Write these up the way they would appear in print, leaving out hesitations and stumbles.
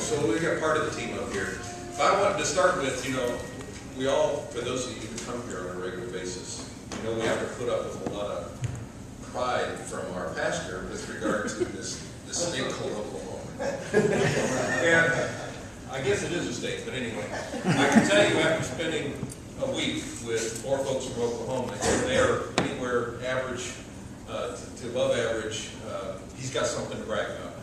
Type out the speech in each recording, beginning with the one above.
So we got part of the team up here. But I wanted to start with, we all, for those of you who come here on a regular basis, we have to put up with a lot of pride from our pastor with regard to this state called Oklahoma. And I guess it is a state, but anyway, I can tell you after spending a week with more folks from Oklahoma, and they're anywhere average to above average, he's got something to brag about.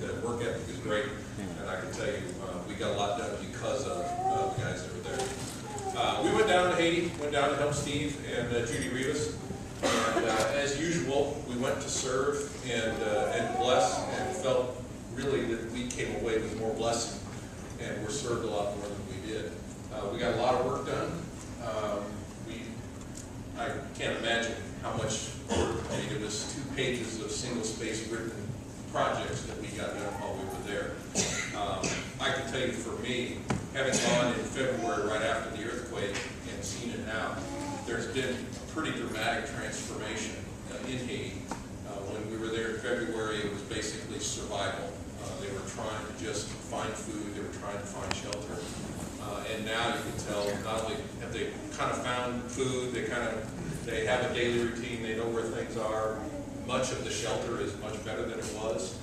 The work ethic is great, and I can tell you we got a lot done because of the guys that were there. We went down to Haiti, went down to help Steve and Judy Rivas, and as usual, we went to serve and bless, and felt really that we came away with more blessing, and were served a lot more than we did. We got a lot of work done. I can't imagine how much work. I mean, it was 2 pages of single-space written projects that we got done while we were there. I can tell you, for me, having gone in February right after the earthquake and seen it now, there's been a pretty dramatic transformation in Haiti. When we were there in February, it was basically survival. They were trying to just find food, they were trying to find shelter. And now you can tell, not only have they kind of found food, they have a daily routine, they know where things are. Much of the shelter is much better than it was.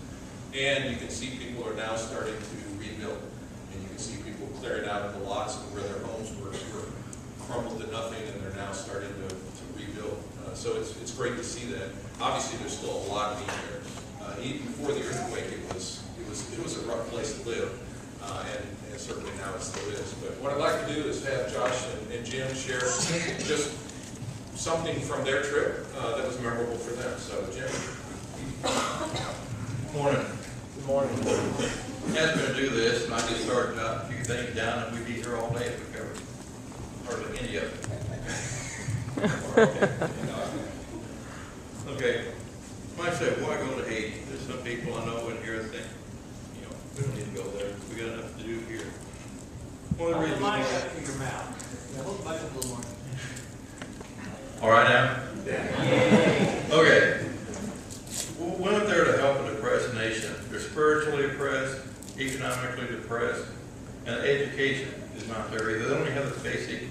And you can see people are now starting to rebuild. And you can see people clearing out of the lots where their homes were crumbled to nothing, and they're now starting to rebuild. So it's great to see that. Obviously, there's still a lot of need there. Even before the earthquake, it was a rough place to live, and certainly now it still is. But what I'd like to do is have Josh and Jim share just something from their trip that was memorable for them. So, Jim. Morning. Good morning. I was going to do this, and I just started a few things down, and we'd be here all day if we covered hardly any of it. Okay. Like I said, why go to Haiti? There's some people I know in here that think, we don't need to go there. We got enough to do here. One of the reasons why. Your mouth. Yeah, hold the mic up a little more. All right now? Yeah. Okay. We went up there to help a depressed nation. They're spiritually depressed, economically depressed, and education is not there either. They don't even have the basic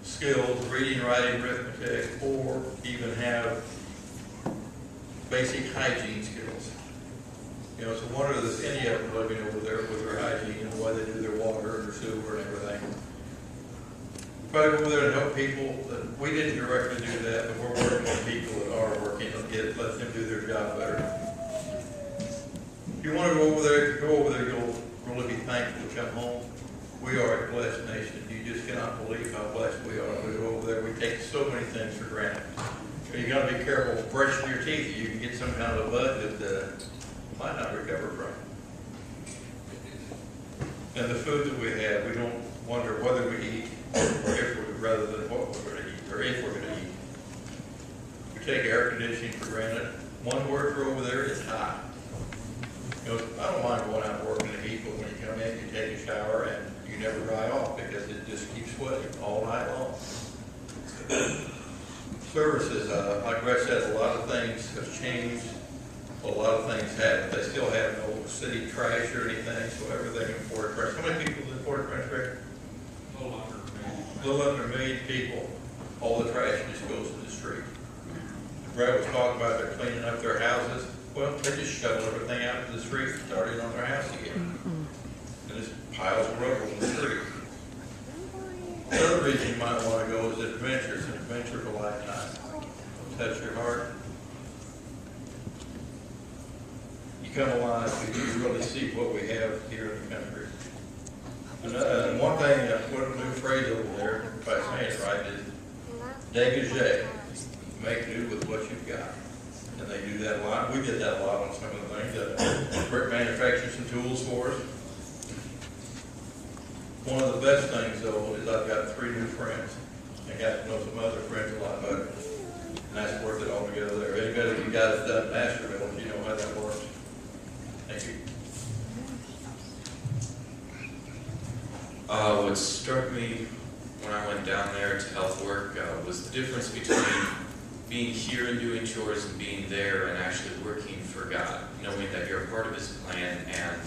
skills, reading, writing, arithmetic, or even have basic hygiene skills. It's a wonder that any of them living over there with their hygiene and the way they do their water and their sewer and everything. Try to go over there and help people. We didn't directly do that, but we're working with people that are working and let them do their job better. If you want to go over there, you'll really be thankful to come home. We are a blessed nation. You just cannot believe how blessed we are. We go over there, we take so many things for granted. You got to be careful brushing your teeth. You can get some kind of a bug that might not recover from. And the food that we have, we don't wonder whether we eat or if we, rather than what we're going to eat, or if we're going to eat. We take air conditioning for granted. One word for over there is hot. I don't mind going out and working in the heat, but when you come in, you take a shower and you never dry off because it just keeps sweating all night long. Services, like Brett said, a lot of things have changed. A lot of things have. They still have no city trash or anything, so everything imported trash. How many people import trash, Rick? A little under a million people. All the trash just goes to the street. Brett was talking about they're cleaning up their houses. Well, they just shovel everything out to the street and start it on their house again. And there's piles of rubble in the street. The other reason you might want to go is adventure. It's an adventure of a lifetime. It'll touch your heart. You come alive and you really see what we have here in the country. And one thing, what a new phrase over there, if I say it right, is dégagé. Make do with what you've got. And they do that a lot. We did that a lot on some of the things. Brick manufactured some tools for us. One of the best things, though, is I've got 3 new friends. I got to know some other friends a lot better. And that's worth it all together there. Anybody of you guys done Nashville, you know how that works. Thank you. What struck me when I went down there to health work was the difference between being here and doing chores and being there and actually working for God, knowing that you're a part of His plan and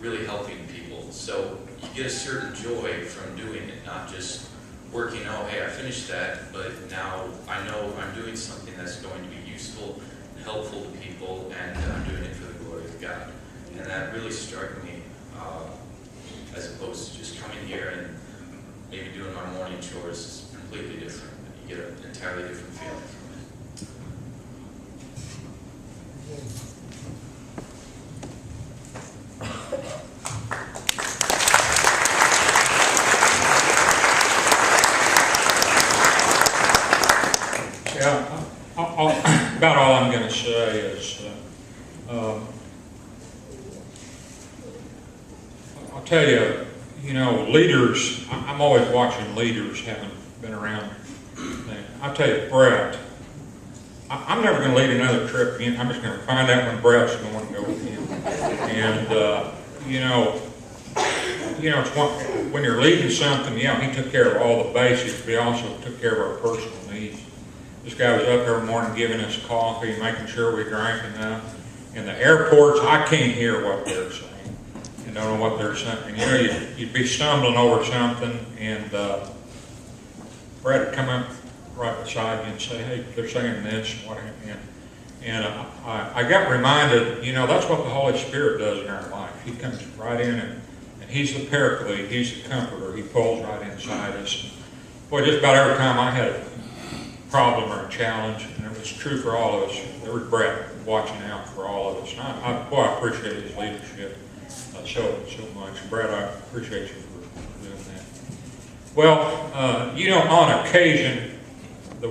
really helping people. So you get a certain joy from doing it, not just working, oh, hey, I finished that, but now I know I'm doing something that's going to be useful and helpful to people, and I'm doing it for the glory of God. And that really struck me, as opposed to just coming here and maybe doing my morning chores. Is completely different. You get an entirely different feeling from it. Yeah, about all I'm going to say is, I'll tell you, you know, leaders, I'm always watching leaders, having been around. I'll tell you, Brett, I'm never going to lead another trip again. I'm just going to find out when Brett's going to go with him. And, it's when you're leading something, yeah, he took care of all the basics, but he also took care of our personal needs. This guy was up every morning giving us coffee, making sure we drank enough. In the airports, I can't hear what they're saying. You don't know what they're saying. And, you know, you'd be stumbling over something, and Brad would come up right beside you and say, hey, they're saying this, what happened? And I got reminded, you know, that's what the Holy Spirit does in our life. He comes right in, and he's the paraclete, he's the comforter. He pulls right inside us. Boy, just about every time I had a problem or a challenge, and it was true for all of us, there was Brett watching out for all of us. And I appreciate his leadership so much. Brett, I appreciate you for doing that. Well, you know, on occasion, the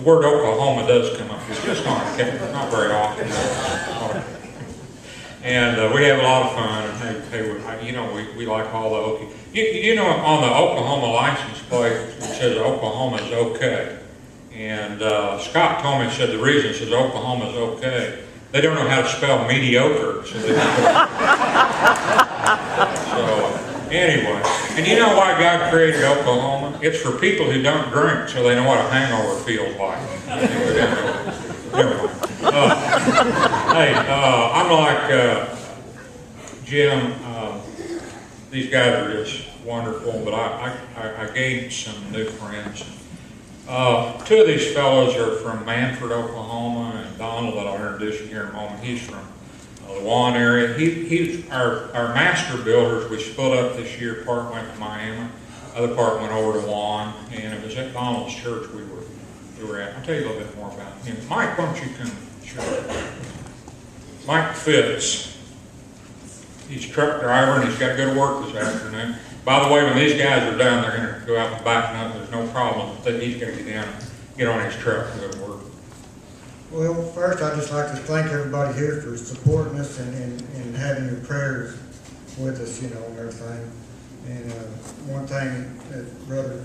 word Oklahoma does come up. It's just on occasion, not very often. And we have a lot of fun. And hey, you know, we like all the Okie. You know, on the Oklahoma license plate, it says Oklahoma is okay. And Scott told me, he said the reason it says Oklahoma is okay, they don't know how to spell mediocre. So, anyway, and you know why God created Oklahoma? It's for people who don't drink, so they know what a hangover feels like. Anyway, hey, I'm like Jim. These guys are just wonderful, but I gained some new friends. Two of these fellows are from Manford, Oklahoma, and Donald, that I'll introduce you here in a moment. He's from the Juan area. He's our master builders. We split up this year. Part went to Miami, other part went over to Juan, and it was at Donald's church we were at. I'll tell you a little bit more about him. Mike, why don't you come? Sure. Mike Fitz. He's a truck driver, and he's got to go to work this afternoon. By the way, when these guys are done, they're going to go out and back up. There's no problem that he's going to get on his truck and go to work. Well, first, I'd just like to thank everybody here for supporting us and having your prayers with us, you know, and everything. And one thing that Brother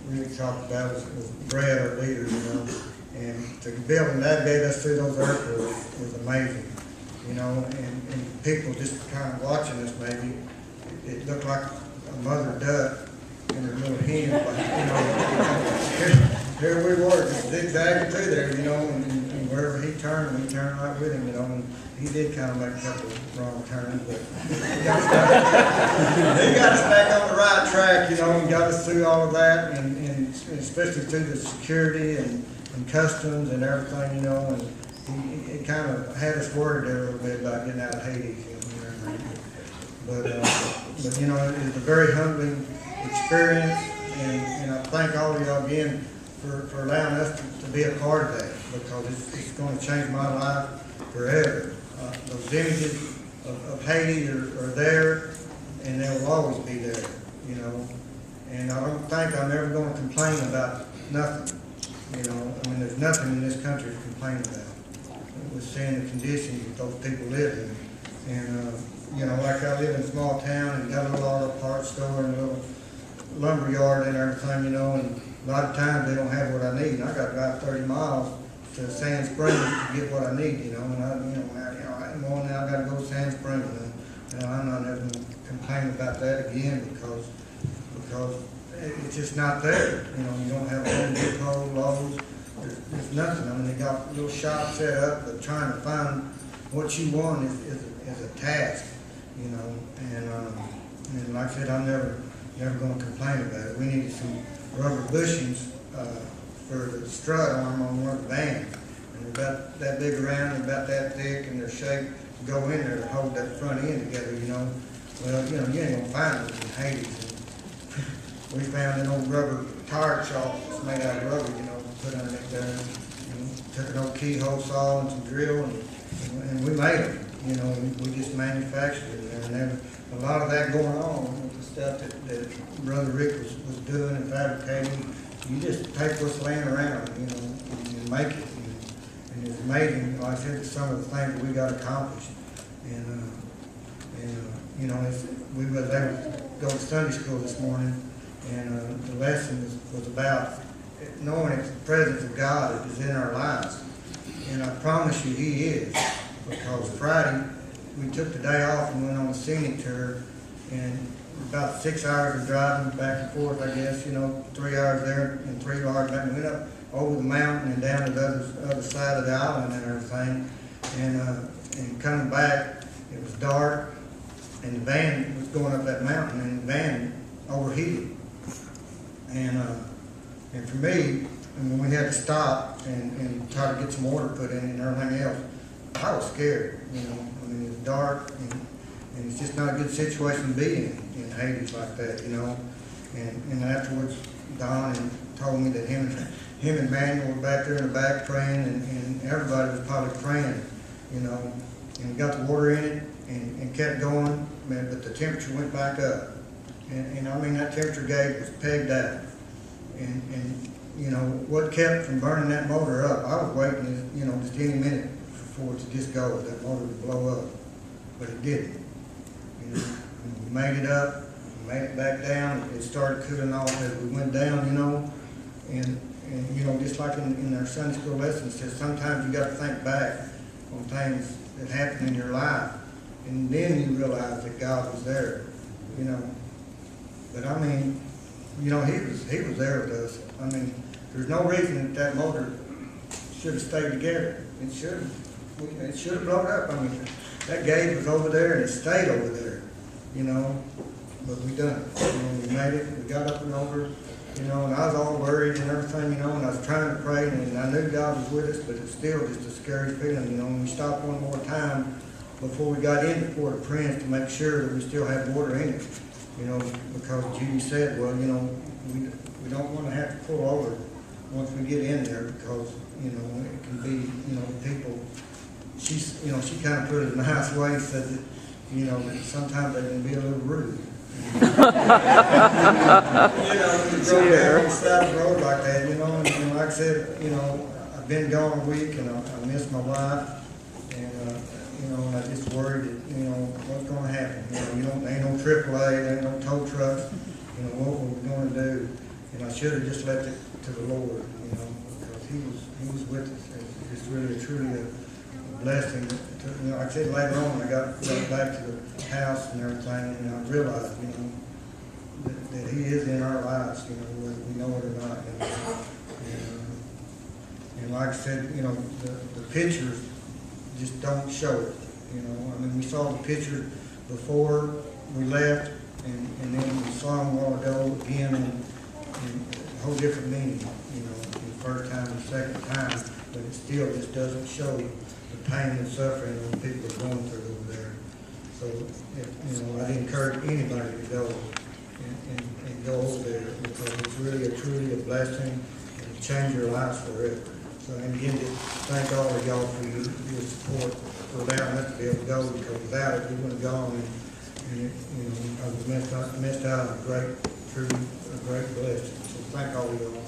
really talked about was Brad, our leader, you know, and to be able to navigate us through those airports was amazing, you know, and people just kind of watching us maybe, it looked like a mother duck and her little hen, but, you know, here we were, just zigzagging through there, you know, and wherever he turned, we turned right with him, you know, and he did kind of make a couple of wrong turns, but he got us back on the right track, you know, and got us through all of that, and especially through the security and customs and everything, you know, and it kind of had us worried there a little bit about getting out of Haiti, you know, but you know, it was a very humbling experience, and I thank all of y'all again for allowing us to be a part of that, because it's going to change my life forever. Those images of Haiti are there, and they will always be there, you know. And I don't think I'm ever going to complain about nothing, you know. I mean, there's nothing in this country to complain about. We're seeing the conditions that those people live in. And, you know, like I live in a small town and got a little auto parts store and a little lumber yard and everything, you know, and a lot of times they don't have what I need. And I got to drive 30 miles to Sand Springs to get what I need, you know. And in the morning I got to go to Sand Springs, and you know, I'm not ever going to complain about that again, because it's just not there. You know, you don't have Home Depot, Lowe's. There's nothing. I mean, they got a little shop set up, but trying to find what you want is a task. you know, and like I said, I'm never gonna complain about it. We needed some rubber bushings, for the strut arm on one of the vans. And they're about that big around and about that thick, and they're shaped to go in there to hold that front end together, you know. Well, you know, you ain't gonna find those in Haiti. We found an old rubber tire chalk that's made out of rubber, you know, put underneath there. And took an old keyhole saw and some drill, and we made them, you know, and we just manufactured it there. And there was a lot of that going on with the stuff that Brother Rick was doing and fabricating. You just take what's laying around, you know, and make it. And it's amazing, like I said, some of the things that we got accomplished. And you know, we was able to go to Sunday school this morning, and the lesson was about knowing that the presence of God is in our lives. And I promise you, He is. Because Friday, we took the day off and went on a scenic tour, and about 6 hours of driving back and forth, I guess, you know, 3 hours there and 3 hours back. And we went up over the mountain and down to the other side of the island and everything. And coming back, it was dark, and the van was going up that mountain, and the van overheated. And for me, and when we had to stop and try to get some order put in it and everything else, I was scared, you know. I mean, it was dark, and it's just not a good situation to be in Haiti like that, you know. And afterwards, Don told me that him and Manuel were back there in the back praying, and everybody was probably praying, you know. And we got the water in it and kept going, but the temperature went back up. And I mean, that temperature gauge was pegged out. And you know, what kept from burning that motor up, I was waiting, you know, just any minute for it to just go, that motor to blow up. But it didn't. You know, and we made it up, made it back down. It started cooling off as we went down, you know. And you know, just like in our Sunday school lesson, it says sometimes you got to think back on things that happened in your life, and then you realize that God was there, you know. But I mean, you know, he was there with us. I mean, there's no reason that motor should have stayed together. It should have blown up. I mean, that gauge was over there and it stayed over there, you know. But we done it. You know, we made it. We got up and over, you know. And I was all worried and everything, you know. And I was trying to pray, and I knew God was with us, but it's still just a scary feeling, you know. And we stopped one more time before we got into Port-au-Prince to make sure that we still had water in it. You know, because Judy said, well, you know, we don't want to have to pull over once we get in there, because, you know, it can be, you know, people, you know, she kind of put it in a nice way, said that, you know, that sometimes they can be a little rude. You know, you drove down on the side of the road like that, you know, and like I said, you know, I've been gone a week, and I miss my wife, and, you know, and I just worried that, you know, what's going to happen. You know, ain't no AAA, there ain't no tow trucks. You know, what were we going to do? And I should have just left it to the Lord, you know, because He was with us. It's really, truly a blessing. You know, like I said later on, I got back to the house and everything, and I realized, you know, that He is in our lives, you know, whether we know it or not. And like I said, you know, the pictures just don't show it, you know. I mean, we saw the picture before we left, and then we saw them a while ago again, and a whole different meaning, you know, the first time and the second time, but it still just doesn't show the pain and suffering that people are going through over there. So, you know, I'd encourage anybody to go and go over there, because it's really truly a blessing, and it change your lives forever. So, and again, just thank all of y'all for your support for allowing us to be able to go, because without it, we wouldn't have gone, and it, you know, I was missed out on a great blessing. So thank all of y'all.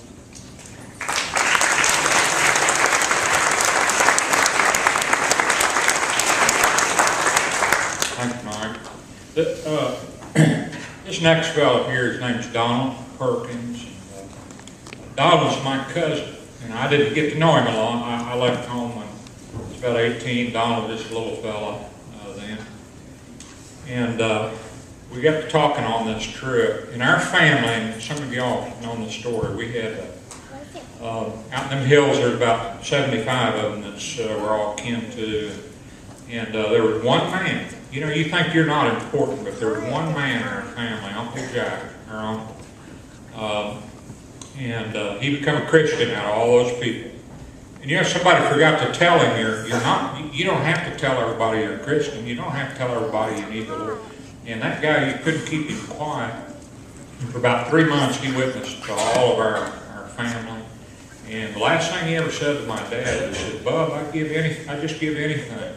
Thanks, Mike. This next fellow here, his name's Donald Perkins. Donald's my cousin, and I didn't get to know him a lot. I left home when I was about 18. Donald was just a little fella then. And we got to talking on this trip. In our family, and some of y'all know the story, we had, out in them hills, there's about 75 of them that we're all kin to. And there was one man you know, you think you're not important, but there's one man in our family, Uncle Jack, our uncle. And he became a Christian out of all those people. And you know, somebody forgot to tell him you're not, you don't have to tell everybody you're a Christian. You don't have to tell everybody you need the Lord. And that guy, you couldn't keep him quiet. And for about 3 months, he witnessed to all of our family. And the last thing he ever said to my dad, he said, "Bub, I'd just give anything if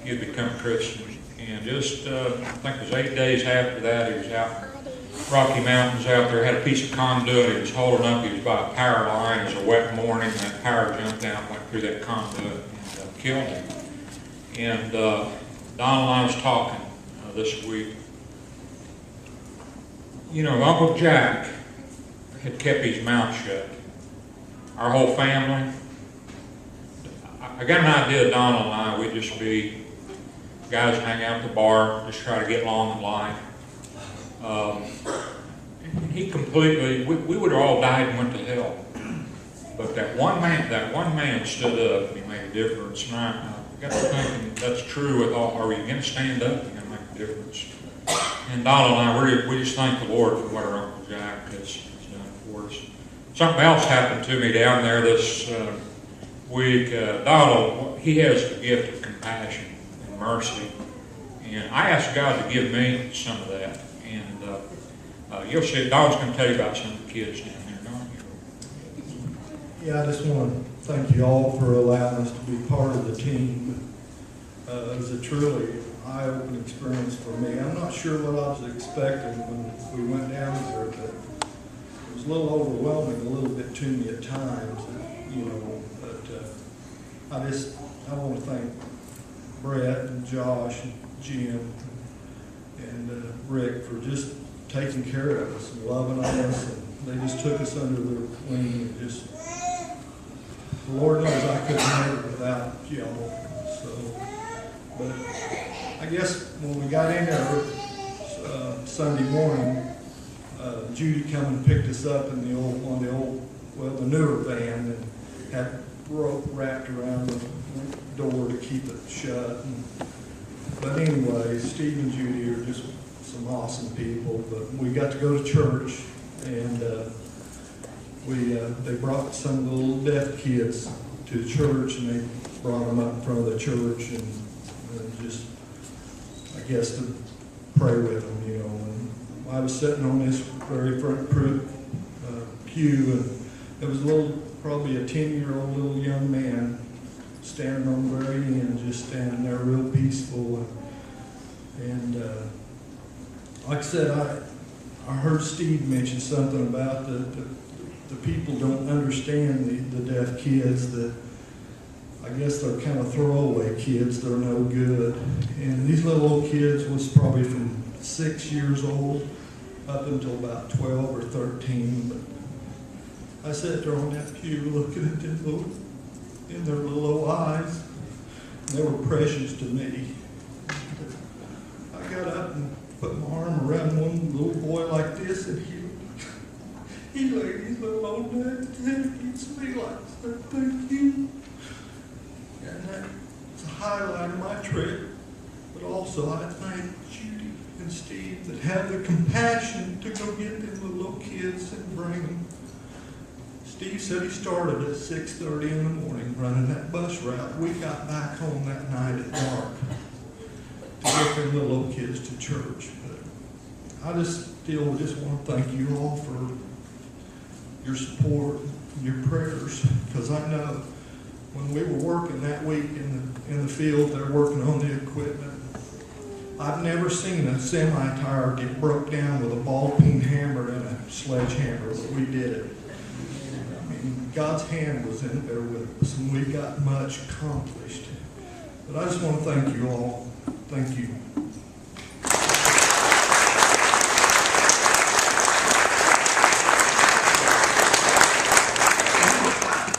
you'd become a Christian." And just, I think it was 8 days after that, he was out Rocky Mountains out there, had a piece of conduit he was holding up. He was by a power line. It was a wet morning, and that power jumped out, went through that conduit, and killed him. And Donald and I was talking this week. You know, Uncle Jack had kept his mouth shut. Our whole family. I got an idea, Donald and I, we'd just be guys hang out at the bar, just try to get along in life. He completely, we would have all died and went to hell. But that one man stood up and he made a difference. And I got to thinking, that's true with all, are you going to stand up? You're going to make a difference. And Donald and I, we just thank the Lord for what our Uncle Jack has done for us. Something else happened to me down there this week. Donald, he has the gift of compassion and mercy. And I asked God to give me some of that. And you'll see, Donald's going to tell you about some of the kids down there, don't you? Yeah, I just want to thank you all for allowing us to be part of the team. It was a truly eye-opening experience for me. I'm not sure what I was expecting when we went down there, but it was a little overwhelming, a little bit to me at times, you know. But I want to thank Brett and Josh and Jim and Rick for just taking care of us and loving on us, and they just took us under their wing. And just, the Lord knows I couldn't make it without y'all. So, but I guess when we got in there Sunday morning, Judy come and picked us up in the newer van, and had rope wrapped around the door to keep it shut. But anyway, Steve and Judy are just some awesome people. But we got to go to church, and they brought some of the little deaf kids to church, and they brought them up in front of the church, and just, I guess, to pray with them, you know. And I was sitting on this very front pew, and there was probably a 10-year-old little young man standing on the very end, just standing there real peaceful. And like I said, I heard Steve mention something about the people don't understand the deaf kids, that I guess they're kind of throwaway kids, they're no good. And these little old kids was probably from 6 years old up until about 12 or 13. But I sat there on that pew looking at them in their little eyes, and they were precious to me. I got up and put my arm around one little boy like this, and he laid his little old neck against me like, said, "Thank you." And that's a highlight of my trip. But also I thank Judy and Steve that have the compassion to go get them little kids and bring them. Steve said he started at 6:30 in the morning running that bus route. We got back home that night at dark to get them little old kids to church. But I still just want to thank you all for your support and your prayers, because I know when we were working that week in the field, they're working on the equipment. I've never seen a semi-tire get broke down with a ball peen hammer and a sledgehammer, but we did it. I mean, God's hand was in there with us, and we got much accomplished. But I just want to thank you all. Thank you.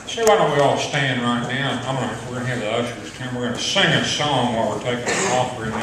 So why don't we all stand right now? We're going to have the ushers come. We're going to sing a song while we're taking an offering.